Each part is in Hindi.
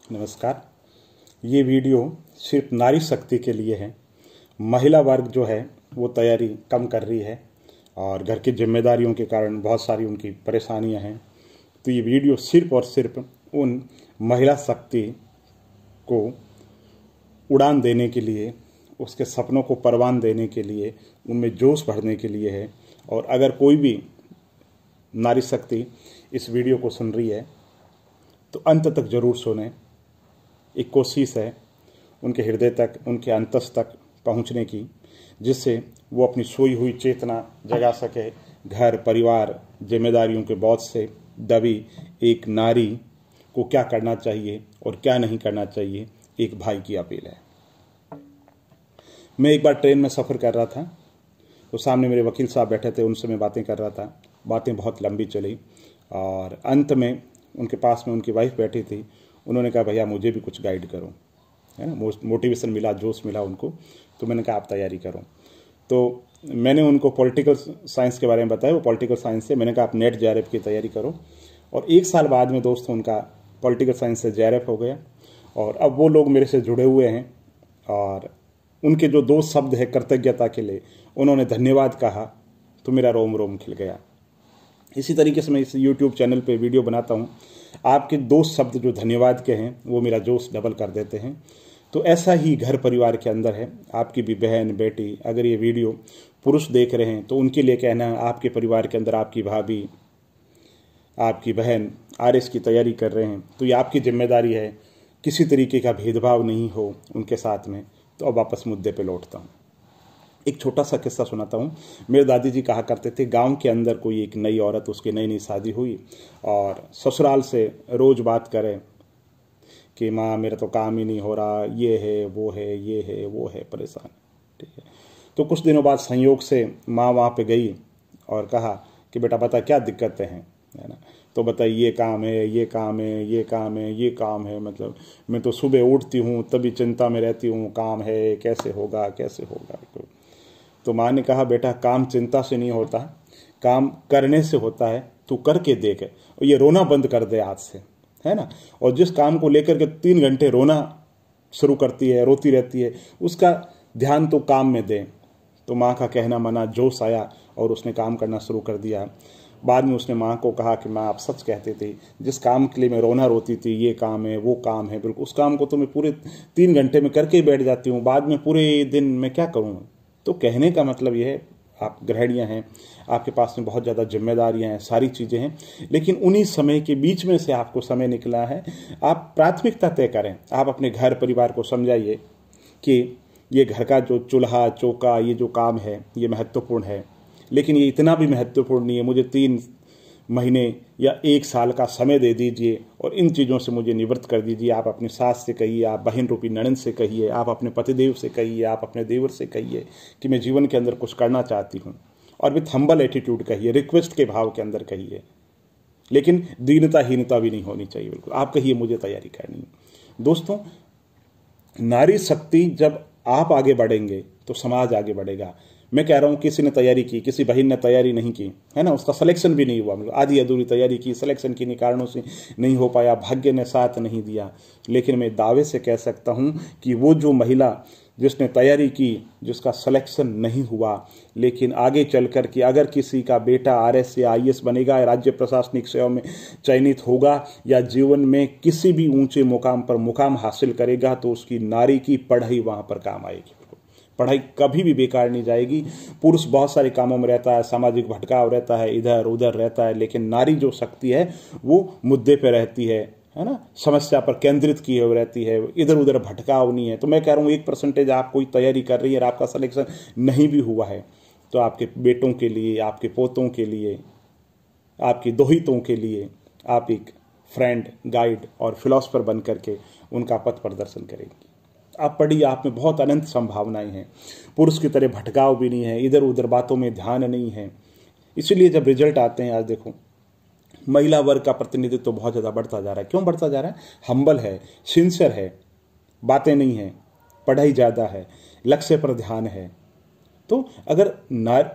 नमस्कार। ये वीडियो सिर्फ नारी शक्ति के लिए है। महिला वर्ग जो है वो तैयारी कम कर रही है और घर की जिम्मेदारियों के कारण बहुत सारी उनकी परेशानियां हैं। तो ये वीडियो सिर्फ और सिर्फ उन महिला शक्ति को उड़ान देने के लिए, उसके सपनों को परवान देने के लिए, उनमें जोश भरने के लिए है। और अगर कोई भी नारी शक्ति इस वीडियो को सुन रही है तो अंत तक ज़रूर सुने। एक कोशिश है उनके हृदय तक, उनके अंतस तक पहुंचने की, जिससे वो अपनी सोई हुई चेतना जगा सके। घर परिवार जिम्मेदारियों के बोझ से दबी एक नारी को क्या करना चाहिए और क्या नहीं करना चाहिए, एक भाई की अपील है। मैं एक बार ट्रेन में सफ़र कर रहा था तो सामने मेरे वकील साहब बैठे थे, उनसे मैं बातें कर रहा था। बातें बहुत लंबी चली और अंत में उनके पास में उनकी वाइफ बैठी थी। उन्होंने कहा, भैया मुझे भी कुछ गाइड करो, है ना। मोटिवेशन मिला, जोश मिला उनको। तो मैंने कहा आप तैयारी करो। तो मैंने उनको पॉलिटिकल साइंस के बारे में बताया। वो पॉलिटिकल साइंस से, मैंने कहा आप नेट जेआरएफ की तैयारी करो। और एक साल बाद में दोस्तों उनका पॉलिटिकल साइंस से जेआरएफ हो गया और अब वो लोग मेरे से जुड़े हुए हैं। और उनके जो दो शब्द है कृतज्ञता के लिए, उन्होंने धन्यवाद कहा तो मेरा रोम रोम खिल गया। इसी तरीके से मैं इस यूट्यूब चैनल पे वीडियो बनाता हूँ। आपके दो शब्द जो धन्यवाद के हैं वो मेरा जोश डबल कर देते हैं। तो ऐसा ही घर परिवार के अंदर है। आपकी भी बहन बेटी, अगर ये वीडियो पुरुष देख रहे हैं तो उनके लिए कहना है, आपके परिवार के अंदर आपकी भाभी, आपकी बहन आरएस की तैयारी कर रहे हैं तो ये आपकी जिम्मेदारी है, किसी तरीके का भेदभाव नहीं हो उनके साथ में। तो अब वापस मुद्दे पे लौटता हूँ। एक छोटा सा किस्सा सुनाता हूँ। मेरे दादी जी कहा करते थे, गांव के अंदर कोई एक नई औरत, उसकी नई नई शादी हुई और ससुराल से रोज़ बात करे कि माँ मेरा तो काम ही नहीं हो रहा, ये है वो है, ये है वो है, परेशान। ठीक है। तो कुछ दिनों बाद संयोग से माँ वहाँ पे गई और कहा कि बेटा बता क्या दिक्कतें हैं, है ना। तो बताइए, ये काम है, ये काम है, ये काम है, ये काम है। मतलब मैं तो सुबह उठती हूँ तभी चिंता में रहती हूँ, काम है, कैसे होगा कैसे होगा। तो माँ ने कहा, बेटा काम चिंता से नहीं होता, काम करने से होता है। तू करके देख, और ये रोना बंद कर दे आज से, है ना। और जिस काम को लेकर के 3 घंटे रोना शुरू करती है, रोती रहती है, उसका ध्यान तो काम में दे। तो माँ का कहना माना, जोश आया और उसने काम करना शुरू कर दिया। बाद में उसने माँ को कहा कि माँ आप सच कहते थे, जिस काम के लिए मैं रोना रोती थी, ये काम है वो काम है, बिल्कुल उस काम को तो मैं पूरे 3 घंटे में करके ही बैठ जाती हूँ, बाद में पूरे दिन मैं क्या करूँ। तो कहने का मतलब यह है, आप गृहिणियाँ हैं, आपके पास में बहुत ज़्यादा जिम्मेदारियां हैं, सारी चीज़ें हैं, लेकिन उन्हीं समय के बीच में से आपको समय निकला है। आप प्राथमिकता तय करें। आप अपने घर परिवार को समझाइए कि ये घर का जो चूल्हा चौका, ये जो काम है ये महत्वपूर्ण है, लेकिन ये इतना भी महत्वपूर्ण नहीं है। मुझे 3 महीने या 1 साल का समय दे दीजिए और इन चीज़ों से मुझे निवृत्त कर दीजिए। आप अपनी सास से कहिए, आप बहन रूपी ननद से कहिए, आप अपने पतिदेव से कहिए, आप अपने देवर से कहिए कि मैं जीवन के अंदर कुछ करना चाहती हूँ। और विथ हम्बल एटीट्यूड कहिए, रिक्वेस्ट के भाव के अंदर कहिए, लेकिन दीनता हीनता भी नहीं होनी चाहिए। बिल्कुल आप कहिए मुझे तैयारी करनी है। दोस्तों, नारी शक्ति जब आप आगे बढ़ेंगे तो समाज आगे बढ़ेगा। मैं कह रहा हूँ, किसी ने तैयारी की, किसी बहन ने तैयारी नहीं की, है ना, उसका सिलेक्शन भी नहीं हुआ, मतलब आधी अधूरी तैयारी की, सिलेक्शन किन्हीं कारणों से नहीं हो पाया, भाग्य ने साथ नहीं दिया। लेकिन मैं दावे से कह सकता हूँ कि वो जो महिला जिसने तैयारी की, जिसका सिलेक्शन नहीं हुआ, लेकिन आगे चलकर कि अगर किसी का बेटा आरएस या आईएएस बनेगा, राज्य प्रशासनिक सेवा में चयनित होगा या जीवन में किसी भी ऊंचे मुकाम पर मुकाम हासिल करेगा, तो उसकी नारी की पढ़ाई वहां पर काम आएगी। पढ़ाई कभी भी बेकार नहीं जाएगी। पुरुष बहुत सारे कामों में रहता है, सामाजिक भटकाव रहता है, इधर उधर रहता है, लेकिन नारी जो शक्ति है वो मुद्दे पे रहती है ना, समस्या पर केंद्रित की हुई रहती है, इधर उधर भटकाव नहीं है। तो मैं कह रहा हूँ 1% आप कोई तैयारी कर रही है और आपका सिलेक्शन नहीं भी हुआ है, तो आपके बेटों के लिए, आपके पोतों के लिए, आपकी दोहितों के लिए आप एक फ्रेंड, गाइड और फिलोसफर बन करके उनका पथ प्रदर्शन करेंगी। आप पढ़िए, आप में बहुत अनंत संभावनाएं हैं। पुरुष की तरह भटकाव भी नहीं है, इधर उधर बातों में ध्यान नहीं है। इसीलिए जब रिजल्ट आते हैं, आज देखो महिला वर्ग का प्रतिनिधित्व तो बहुत ज़्यादा बढ़ता जा रहा है। क्यों बढ़ता जा रहा है? हम्बल है, सिंसियर है, बातें नहीं है, पढ़ाई ज़्यादा है, लक्ष्य पर ध्यान है, तो अगर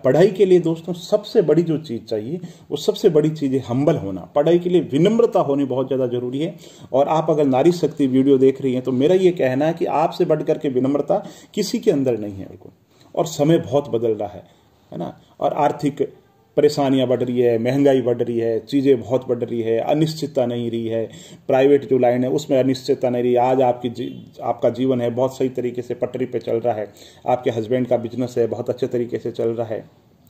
पढ़ाई के लिए दोस्तों सबसे बड़ी जो चीज़ चाहिए वो सबसे बड़ी चीज़ है हम्बल होना। पढ़ाई के लिए विनम्रता होनी बहुत ज़्यादा जरूरी है। और आप अगर नारी शक्ति वीडियो देख रही हैं तो मेरा ये कहना है कि आपसे बढ़ करके विनम्रता किसी के अंदर नहीं है। और समय बहुत बदल रहा है ना। और आर्थिक परेशानियां बढ़ रही है, महंगाई बढ़ रही है, चीज़ें बहुत बढ़ रही है, अनिश्चितता नहीं रही है। प्राइवेट जो लाइन है उसमें अनिश्चितता नहीं रही। आज आपका जीवन है बहुत सही तरीके से पटरी पे चल रहा है। आपके हस्बैंड का बिजनेस है बहुत अच्छे तरीके से चल रहा है।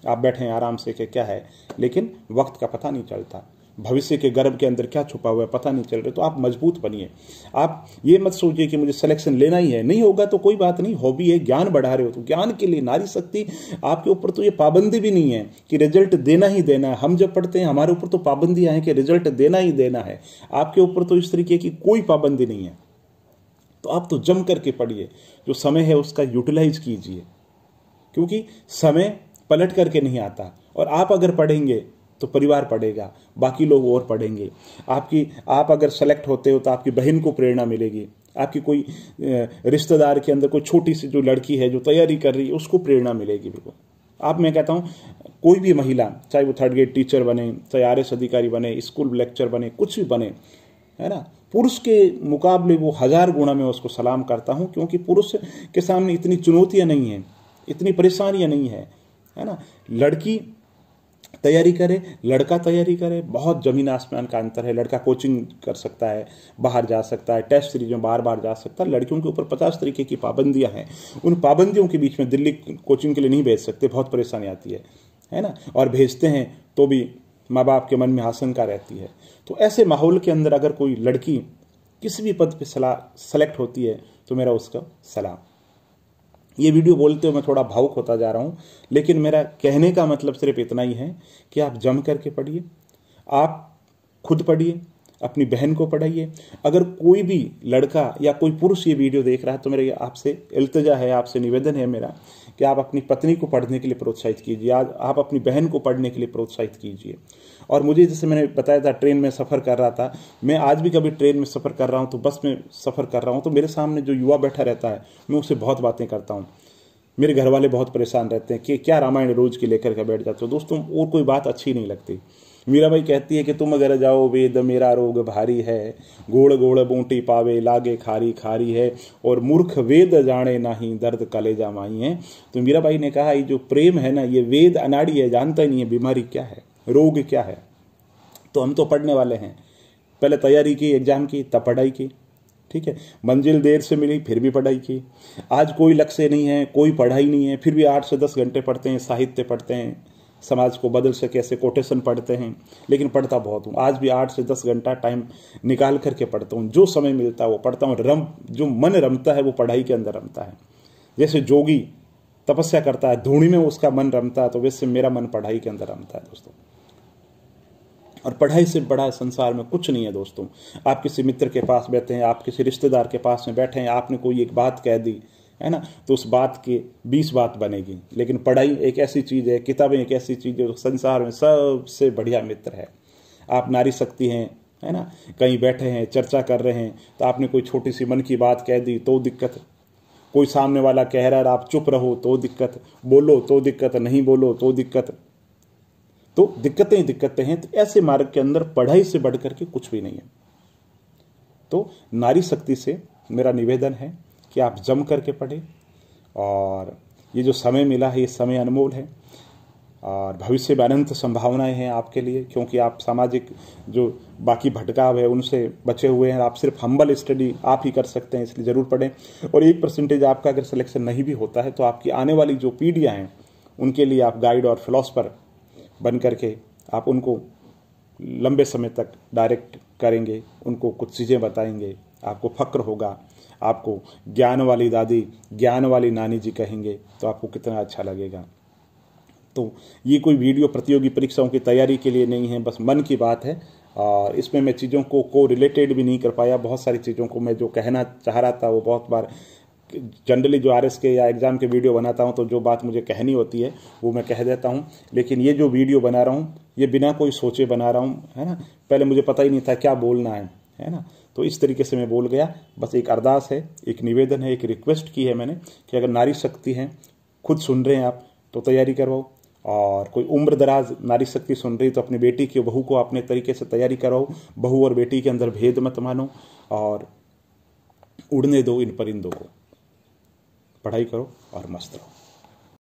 आप बैठे हैं आराम से कि क्या है, लेकिन वक्त का पता नहीं चलता। भविष्य के गर्भ के अंदर क्या छुपा हुआ है पता नहीं चल रहा। तो आप मजबूत बनिए। आप ये मत सोचिए कि मुझे सिलेक्शन लेना ही है, नहीं होगा तो कोई बात नहीं, हॉबी है, ज्ञान बढ़ा रहे हो तो ज्ञान के लिए नारी शक्ति आपके ऊपर तो ये पाबंदी भी नहीं है कि रिजल्ट देना ही देना है। हम जब पढ़ते हैं हमारे ऊपर तो पाबंदियां हैं कि रिजल्ट देना ही देना है। आपके ऊपर तो इस तरीके की कोई पाबंदी नहीं है। तो आप तो जम करके पढ़िए, जो समय है उसका यूटिलाइज कीजिए, क्योंकि समय पलट करके नहीं आता। और आप अगर पढ़ेंगे तो परिवार पढ़ेगा, बाकी लोग और पढ़ेंगे। आप अगर सेलेक्ट होते हो तो आपकी बहन को प्रेरणा मिलेगी। आपकी कोई रिश्तेदार के अंदर कोई छोटी सी जो लड़की है जो तैयारी कर रही है उसको प्रेरणा मिलेगी। बिल्कुल मैं कहता हूँ कोई भी महिला, चाहे वो 3rd ग्रेड टीचर बने, चाहे RS अधिकारी बने, स्कूल लेक्चर बने, कुछ भी बने, है ना, पुरुष के मुकाबले वो 1000 गुना में उसको सलाम करता हूँ। क्योंकि पुरुष के सामने इतनी चुनौतियाँ नहीं हैं, इतनी परेशानियाँ नहीं है ना। लड़की तैयारी करे, लड़का तैयारी करे, बहुत जमीन आसमान का अंतर है। लड़का कोचिंग कर सकता है, बाहर जा सकता है, टेस्ट सीरीज में बार बार जा सकता है। लड़कियों के ऊपर 50 तरीके की पाबंदियां हैं। उन पाबंदियों के बीच में दिल्ली कोचिंग के लिए नहीं भेज सकते, बहुत परेशानी आती है ना। और भेजते हैं तो भी माँ बाप के मन में आशंका रहती है। तो ऐसे माहौल के अंदर अगर कोई लड़की किसी भी पद पर सेलेक्ट होती है तो मेरा उसका सलाम। ये वीडियो बोलते हुए मैं थोड़ा भावुक होता जा रहा हूँ, लेकिन मेरा कहने का मतलब सिर्फ इतना ही है कि आप जम करके पढ़िए, आप खुद पढ़िए, अपनी बहन को पढ़ाइए। अगर कोई भी लड़का या कोई पुरुष ये वीडियो देख रहा है तो मेरे आपसे इल्तिजा है, आपसे निवेदन है मेरा कि आप अपनी पत्नी को पढ़ने के लिए प्रोत्साहित कीजिए, आप अपनी बहन को पढ़ने के लिए प्रोत्साहित कीजिए। और मुझे जैसे मैंने बताया था ट्रेन में सफ़र कर रहा था, मैं आज भी कभी ट्रेन में सफ़र कर रहा हूँ तो बस में सफ़र कर रहा हूँ तो मेरे सामने जो युवा बैठा रहता है मैं उससे बहुत बातें करता हूँ। मेरे घर वाले बहुत परेशान रहते हैं कि क्या रामायण रोज की लेकर के बैठ जाते हो। दोस्तों और कोई बात अच्छी नहीं लगती। मीराबाई कहती है कि तुम अगर जाओ वेद मेरा रोग भारी है, गोड़ गोड़ बूंटी पावे लागे खारी खारी है, और मूर्ख वेद जाने नाही दर्द कलेजा माई है। तो मीराबाई ने कहा ये जो प्रेम है ना, ये वेद अनाड़ी है, जानता ही नहीं है बीमारी क्या है, रोग क्या है। तो हम तो पढ़ने वाले हैं, पहले तैयारी की एग्जाम की, तब पढ़ाई की, ठीक है। मंजिल देर से मिली फिर भी पढ़ाई की। आज कोई लक्ष्य नहीं है, कोई पढ़ाई नहीं है, फिर भी 8 से 10 घंटे पढ़ते हैं, साहित्य पढ़ते हैं, समाज को बदल सके ऐसे कोटेशन पढ़ते हैं। लेकिन पढ़ता बहुत हूँ, आज भी 8 से 10 घंटा टाइम निकाल करके पढ़ता हूँ। जो समय मिलता है वो पढ़ता हूँ। जो मन रमता है वो पढ़ाई के अंदर रमता है। जैसे जोगी तपस्या करता है, धूणी में उसका मन रमता है, तो वैसे मेरा मन पढ़ाई के अंदर रमता है दोस्तों। और पढ़ाई से बड़ा संसार में कुछ नहीं है दोस्तों। आप किसी मित्र के पास बैठे हैं, आप किसी रिश्तेदार के पास में बैठे हैं, आपने कोई एक बात कह दी है ना, तो उस बात के 20 बात बनेगी। लेकिन पढ़ाई एक ऐसी चीज़ है, किताबें एक ऐसी चीज़ है जो संसार में सबसे बढ़िया मित्र है। आप नारी शक्ति हैं, है ना, कहीं बैठे हैं चर्चा कर रहे हैं तो आपने कोई छोटी सी मन की बात कह दी तो दिक्कत, कोई सामने वाला कह रहा है आप चुप रहो तो दिक्कत, बोलो तो दिक्कत, नहीं बोलो तो दिक्कत। तो दिक्कतें ही दिक्कतें हैं। तो ऐसे मार्ग के अंदर पढ़ाई से बढ़ करके कुछ भी नहीं है। तो नारी शक्ति से मेरा निवेदन है कि आप जम करके पढ़ें। और ये जो समय मिला है ये समय अनमोल है और भविष्य में अनंत संभावनाएं हैं आपके लिए, क्योंकि आप सामाजिक जो बाकी भटकाव है उनसे बचे हुए हैं। आप सिर्फ हम्बल स्टडी आप ही कर सकते हैं, इसलिए ज़रूर पढ़ें। और 1% आपका अगर सिलेक्शन नहीं भी होता है तो आपकी आने वाली जो पीढ़ियाँ हैं उनके लिए आप गाइड और फिलोसफर बन करके आप उनको लंबे समय तक डायरेक्ट करेंगे, उनको कुछ चीज़ें बताएंगे, आपको फक्र होगा, आपको ज्ञान वाली दादी, ज्ञान वाली नानी जी कहेंगे तो आपको कितना अच्छा लगेगा। तो ये कोई वीडियो प्रतियोगी परीक्षाओं की तैयारी के लिए नहीं है, बस मन की बात है। और इसमें मैं चीज़ों को रिलेटेड भी नहीं कर पाया। बहुत सारी चीज़ों को मैं जो कहना चाह रहा था वो बहुत बार जनरली जो RS के या एग्ज़ाम के वीडियो बनाता हूं तो जो बात मुझे कहनी होती है वो मैं कह देता हूं। लेकिन ये जो वीडियो बना रहा हूं ये बिना कोई सोचे बना रहा हूं, है ना। पहले मुझे पता ही नहीं था क्या बोलना है ना। तो इस तरीके से मैं बोल गया। बस एक अरदास है, एक निवेदन है, एक रिक्वेस्ट की है मैंने कि अगर नारी शक्ति हैं, खुद सुन रहे हैं आप, तो तैयारी करवाओ। और कोई उम्र दराज नारी शक्ति सुन रही तो अपनी बेटी की, बहू को अपने तरीके से तैयारी कराओ। बहू और बेटी के अंदर भेद मत मानो और उड़ने दो इन परिंदों को। पढ़ाई करो और मस्त रहो।